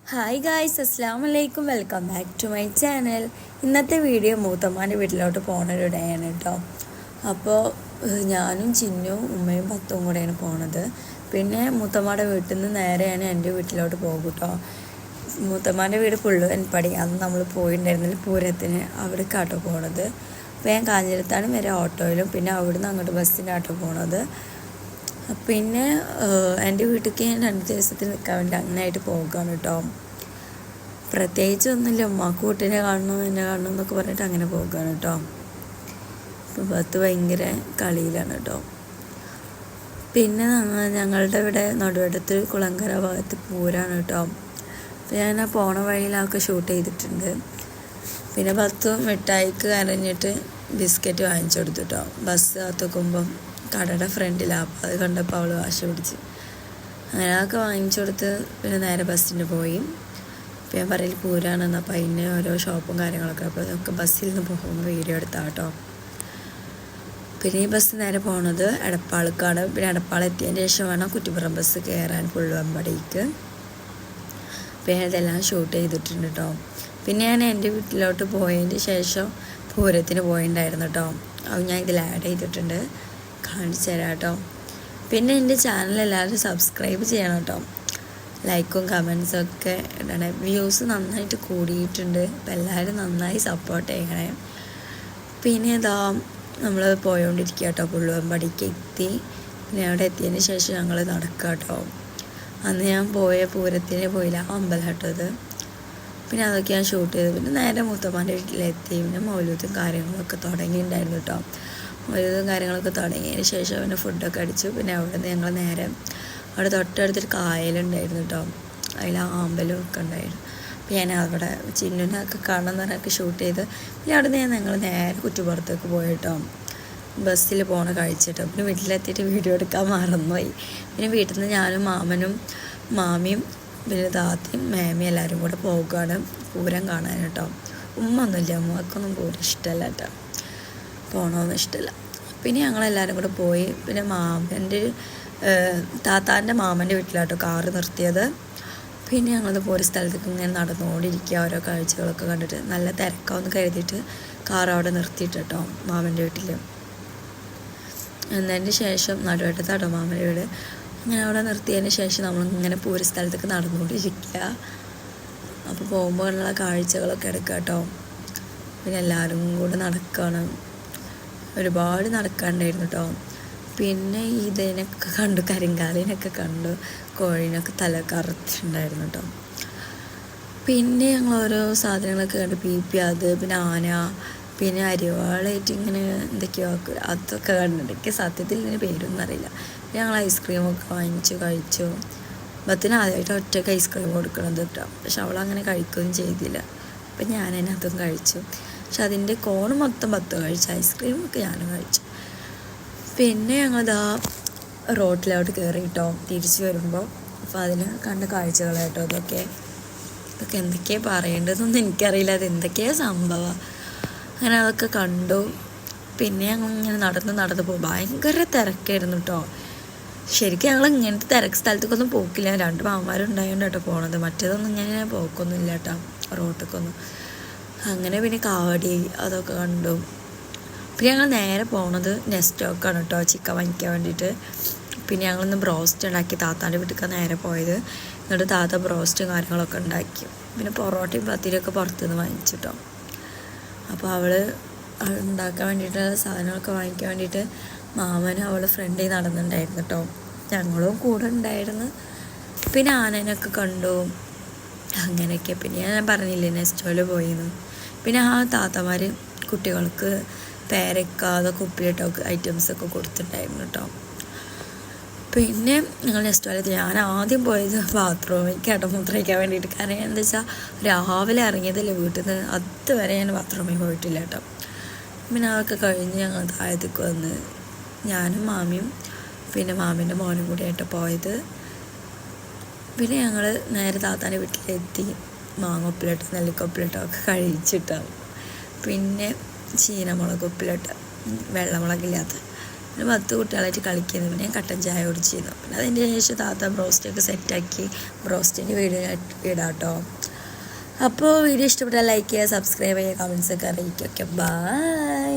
Hi guys, അസ്സാം വലൈക്കും. Welcome back to my channel. ഇന്നത്തെ വീഡിയോ മൂത്തമ്മാൻ്റെ വീട്ടിലോട്ട് പോണൊരു ഡേ ആണ് കേട്ടോ. അപ്പോൾ ഞാനും ചിന്നും ഉമ്മയും പത്തും കൂടെയാണ് പോണത്. പിന്നെ മൂത്തമ്മയുടെ വീട്ടിൽ നിന്ന് നേരെയാണ് എൻ്റെ വീട്ടിലോട്ട് പോകും കേട്ടോ. മൂത്തമ്മാൻ്റെ വീട് പുള്ളുവൻപടി. അന്ന് നമ്മൾ പോയിട്ടുണ്ടായിരുന്നില്ല പൂരത്തിന്, അവിടെ കാട്ടോ പോണത്. അപ്പോൾ ഞാൻ കാഞ്ഞിരത്താണ് വരെ ഓട്ടോയിലും, പിന്നെ അവിടുന്ന് അങ്ങോട്ട് ബസ്സിൻ്റെ ആട്ടോ പോണത്. പിന്നെ എൻ്റെ വീട്ടിലേക്ക് ഞാൻ 2 ദിവസത്തിൽ നിൽക്കാൻ വേണ്ടി അങ്ങനെയായിട്ട് പോകുകയാണ് കേട്ടോ. പ്രത്യേകിച്ച് ഒന്നുമില്ല, ഉമ്മാക്ക് കുട്ടീനെ കാണണം എന്നെ കാണണം എന്നൊക്കെ പറഞ്ഞിട്ട് അങ്ങനെ പോകുകയാണ് കേട്ടോ. ഇപ്പോൾ പത്ത് ഭയങ്കര കളിയിലാണ് കേട്ടോ. പിന്നെ ഞങ്ങളുടെ ഇവിടെ നടുവടത്ത് കുളങ്കര ഭാഗത്ത് പൂരാണ് കേട്ടോ. അപ്പോൾ ഞാൻ ആ പോണ വഴിയിലൊക്കെ ഷൂട്ട് ചെയ്തിട്ടുണ്ട്. പിന്നെ പത്ത് മിഠായിക്ക് കരഞ്ഞിട്ട് ബിസ്ക്കറ്റ് വാങ്ങിച്ചു കൊടുത്തു കേട്ടോ. ബസ് കാത്തുക്കുമ്പം കടയുടെ ഫ്രണ്ടിലാണ്. അപ്പോൾ അത് കണ്ടപ്പോൾ അവൾ വാശി പിടിച്ച് അങ്ങനെ അതൊക്കെ വാങ്ങിച്ചു കൊടുത്ത് പിന്നെ നേരെ ബസ്സിന് പോയി. അപ്പോൾ ഞാൻ പറയൽ പൂരാണെന്ന്. അപ്പോൾ അതിന് ഓരോ ഷോപ്പും കാര്യങ്ങളൊക്കെ. അപ്പോൾ അതൊക്കെ ബസ്സിൽ നിന്ന് പോകുമ്പോൾ വീഡിയോ എടുത്താൽ കേട്ടോ. പിന്നെ ഈ ബസ് നേരെ പോണത് എടപ്പാളക്കാണ്. പിന്നെ എടപ്പാളം എത്തിയതിന് ശേഷം വേണം കുറ്റിപ്പുറം ബസ് കയറാൻ പുള്ളുവൻപടിക്ക്. അപ്പോൾ ഞാൻ ഇതെല്ലാം ഷൂട്ട് ചെയ്തിട്ടുണ്ട് കേട്ടോ. പിന്നെ ഞാൻ എൻ്റെ വീട്ടിലോട്ട് പോയതിന് ശേഷം പൂരത്തിന് പോയിട്ടുണ്ടായിരുന്നു കേട്ടോ. അത് ഞാൻ ഇതിൽ ആഡ് ചെയ്തിട്ടുണ്ട്, കാണിച്ചു തരാം കേട്ടോ. പിന്നെ എൻ്റെ ചാനൽ എല്ലാവരും സബ്സ്ക്രൈബ് ചെയ്യണം കേട്ടോ. ലൈക്കും കമൻസും ഒക്കെ ഇടണേ. വ്യൂസ് നന്നായിട്ട് കൂടിയിട്ടുണ്ട്. അപ്പോൾ എല്ലാവരും നന്നായി സപ്പോർട്ട് ചെയ്യണേ. പിന്നെ ഇതാ നമ്മൾ പോയോണ്ടിരിക്കുക കേട്ടോ. പുള്ളുവൻപടിക്ക് എത്തി. പിന്നെ അവിടെ എത്തിയതിന് ശേഷം ഞങ്ങൾ നടക്കുക കേട്ടോ. അന്ന് ഞാൻ പോയ പൂരത്തിന് പോയില്ല, അമ്പലം കേട്ടോ ഇത്. പിന്നെ അതൊക്കെ ഞാൻ ഷൂട്ട് ചെയ്തു. പിന്നെ നേരെ മൂത്തമ്മാൻ്റെ വീട്ടിലെത്തി. പിന്നെ മൗലൂദും കാര്യങ്ങളൊക്കെ തുടങ്ങിയിട്ടുണ്ടായിരുന്നു കേട്ടോ. മൗലൂദും കാര്യങ്ങളൊക്കെ തുടങ്ങിയതിന് ശേഷം പിന്നെ ഫുഡൊക്കെ അടിച്ചു. പിന്നെ അവിടെ നിന്ന് ഞങ്ങൾ നേരെ അവിടെ തൊട്ടടുത്തൊരു കായലുണ്ടായിരുന്നു കേട്ടോ. അതിൽ ആമ്പലും ഒക്കെ ഉണ്ടായിരുന്നു. അപ്പോൾ ഞാൻ അവിടെ ചിന്നുനൊക്കെ കാണാൻ പറഞ്ഞൊക്കെ ഷൂട്ട് ചെയ്ത് പിന്നെ അവിടെ നിന്ന് ഞങ്ങൾ നേരെ കുറ്റിപ്പുറത്തേക്ക് പോയി കേട്ടോ. ബസ്സിൽ പോണ കഴിച്ചിട്ടോ. പിന്നെ വീട്ടിലെത്തിയിട്ട് വീഡിയോ എടുക്കാൻ മറന്നുപോയി. പിന്നെ വീട്ടിൽ നിന്ന് ഞാനും മാമനും മാമിയും പിന്നെ താത്തയും മേമയും എല്ലാവരും കൂടെ പോകുകയാണ് പൂരം കാണാൻ കേട്ടോ. ഉമ്മ ഒന്നുമില്ല, ഉമ്മക്കൊന്നും പൂരം ഇഷ്ടമല്ല കേട്ടോ, പോകണമെന്നും ഇഷ്ടമല്ല. പിന്നെ ഞങ്ങളെല്ലാവരും കൂടെ പോയി. പിന്നെ മാമൻ്റെ താത്താൻ്റെ മാമൻ്റെ വീട്ടിലാട്ടോ കാറ് നിർത്തിയത്. പിന്നെ ഞങ്ങളിപ്പോൾ ഒരു സ്ഥലത്തേക്ക് ഇങ്ങനെ നടന്നുകൊണ്ടിരിക്കുക, ഓരോ കാഴ്ചകളൊക്കെ കണ്ടിട്ട്. നല്ല തിരക്കാമെന്ന് കരുതിയിട്ട് കാർ അവിടെ നിർത്തിയിട്ട് കേട്ടോ മാമൻ്റെ വീട്ടിൽ. എന്നതിന് ശേഷം നടുവട്ടത്താട്ടോ മാമൻ്റെ വീട്. അങ്ങനെ അവിടെ നിർത്തിയതിന് ശേഷം നമ്മളിങ്ങനെ പൂര സ്ഥലത്തേക്ക് നടന്നുകൊണ്ടിരിക്കുക. അപ്പോൾ പോകുമ്പോൾ ഉള്ള കാഴ്ചകളൊക്കെ എടുക്കുക കേട്ടോ. പിന്നെ എല്ലാവരും കൂടെ നടക്കുകയാണ്. ഒരുപാട് നടക്കാനുണ്ടായിരുന്നു കേട്ടോ. പിന്നെ ഇതിനൊക്കെ കണ്ടു, കരിങ്കാലിനൊക്കെ കണ്ടു, കോഴീനൊക്കെ തല കറുത്തിട്ടുണ്ടായിരുന്നു കേട്ടോ. പിന്നെ ഞങ്ങൾ ഓരോ സാധനങ്ങളൊക്കെ കണ്ടു. പി അത്, പിന്നെ ആന, പിന്നെ അരിവാളായിട്ട് ഇങ്ങനെ എന്തൊക്കെയോ അതൊക്കെ കണ്ടിട്ടുണ്ട്. എനിക്ക് സത്യത്തിൽ ഇതിന് പേരൊന്നും അറിയില്ല. ഞങ്ങൾ ഐസ്ക്രീമൊക്കെ വാങ്ങിച്ചു കഴിച്ചു. ബത്തിന് ആദ്യമായിട്ട് ഒറ്റയ്ക്ക് ഐസ്ക്രീം കൊടുക്കണത് കേട്ടോ. പക്ഷെ അവളങ്ങനെ കഴിക്കുകയും ചെയ്തില്ല. അപ്പം ഞാൻ തന്നെ അതും കഴിച്ചു. പക്ഷെ അതിൻ്റെ കോണ് മൊത്തം 10 കഴിച്ചു. ഐസ്ക്രീമൊക്കെ ഞാനും കഴിച്ചു. പിന്നെ ഞങ്ങളിതാ റോട്ടിലോട്ട് കയറി കേട്ടോ തിരിച്ചു വരുമ്പോൾ. അപ്പോൾ അതിന് കണ്ട കാഴ്ചകളായിട്ടോ ഇതൊക്കെ എന്തൊക്കെയാണ് പറയേണ്ടതെന്നൊന്നും എനിക്കറിയില്ല. അത് എന്തൊക്കെയാണ് സംഭവം. അങ്ങനെ അതൊക്കെ കണ്ടു. പിന്നെ ഞങ്ങൾ ഇങ്ങനെ നടന്ന് പോകും. ഭയങ്കര തിരക്കായിരുന്നു കേട്ടോ. ശരിക്കും ഞങ്ങൾ ഇങ്ങനത്തെ തിരക്ക് സ്ഥലത്തേക്കൊന്നും പോക്കില്ല. 2 മാമാരുണ്ടായോണ്ട് കേട്ടോ പോണത്. മറ്റേതൊന്നും ഞാൻ പോക്കൊന്നുമില്ല കേട്ടോ റോട്ടിലേക്കൊന്നും. അങ്ങനെ പിന്നെ കാവടി അതൊക്കെ കണ്ടു. പിന്നെ ഞങ്ങൾ നേരെ പോണത് നെസ്റ്റോക്കാണ് കേട്ടോ, ചിക്കൻ വാങ്ങിക്കാൻ വേണ്ടിയിട്ട്. പിന്നെ ഞങ്ങളിന്ന് ബ്രോസ്റ്റ് ഉണ്ടാക്കി. താത്താൻ്റെ വീട്ടിലേക്ക് നേരെ പോയത്. എന്നിട്ട് താത്ത ബ്രോസ്റ്റും കാര്യങ്ങളൊക്കെ ഉണ്ടാക്കി. പിന്നെ പൊറോട്ടയും പത്തിരിയൊക്കെ പുറത്തുനിന്ന് വാങ്ങിച്ചിട്ടോ. അപ്പോൾ അവൾ ഉണ്ടാക്കാൻ വേണ്ടിയിട്ട് സാധനങ്ങളൊക്കെ വാങ്ങിക്കാൻ വേണ്ടിയിട്ട് മാമനും അവൾ ഫ്രണ്ടിൽ നടന്നിട്ടുണ്ടായിരുന്നു കേട്ടോ. ഞങ്ങളും കൂടെ ഉണ്ടായിരുന്നു. പിന്നെ ആനേനൊക്കെ കണ്ടു അങ്ങനെയൊക്കെ. പിന്നെ ഞാൻ പറഞ്ഞില്ലേ നെസ്റ്റോയിൽ പോയിന്ന്. പിന്നെ ആ താത്തമാർ കുട്ടികൾക്ക് പേരക്ക അതൊക്കെ ഉപ്പിലിട്ടൊക്കെ ഐറ്റംസൊക്കെ കൊടുത്തിട്ടുണ്ടായിരുന്നു കേട്ടോ. പിന്നെ ഞങ്ങൾ നെസ്റ്റോയിൽ ഞാൻ ആദ്യം പോയത് ബാത്റൂമിലേക്ക് ഇടമൂത്രയ്ക്കാൻ വേണ്ടിയിട്ട്. കാരണം എന്താ വെച്ചാൽ രാവിലെ ഇറങ്ങിയതല്ലേ വീട്ടിൽ നിന്ന്, അതുവരെ ഞാൻ ബാത്റൂമിൽ പോയിട്ടില്ല കേട്ടോ. പിന്നെ അതൊക്കെ കഴിഞ്ഞ് ഞങ്ങൾ താഴത്തേക്ക് വന്ന് ഞാനും മാമിയും പിന്നെ മാമിൻ്റെ മോനും കൂടിയായിട്ട് പോയത്. പിന്നെ ഞങ്ങൾ നേരെ താത്താൻ്റെ വീട്ടിലെത്തി. മാങ്ങ ഉപ്പിലിട്ട് നെല്ലിക്കൊപ്പിലിട്ടോ ഒക്കെ കഴിച്ചിട്ടോ. പിന്നെ ചീനമുളക് ഉപ്പിലിട്ട്, വെള്ളമുളകില്ലാത്ത പിന്നെ 10 കുട്ടികളായിട്ട് കളിക്കുന്നത്. പിന്നെ ഞാൻ കട്ടൻ ചായ കുടിച്ചിരുന്നു. പിന്നെ അതിൻ്റെ ശേഷം താത്ത ബ്രോസ്റ്റൊക്കെ സെറ്റാക്കി ബ്രോസ്റ്റിൻ്റെ വീഡിയോ ഇടാം കേട്ടോ. അപ്പോൾ വീഡിയോ ഇഷ്ടപ്പെട്ടാൽ ലൈക്ക് ചെയ്യുക, സബ്സ്ക്രൈബ് ചെയ്യുക, കമൻസൊക്കെ അറിയിക്കുക. Okay, by.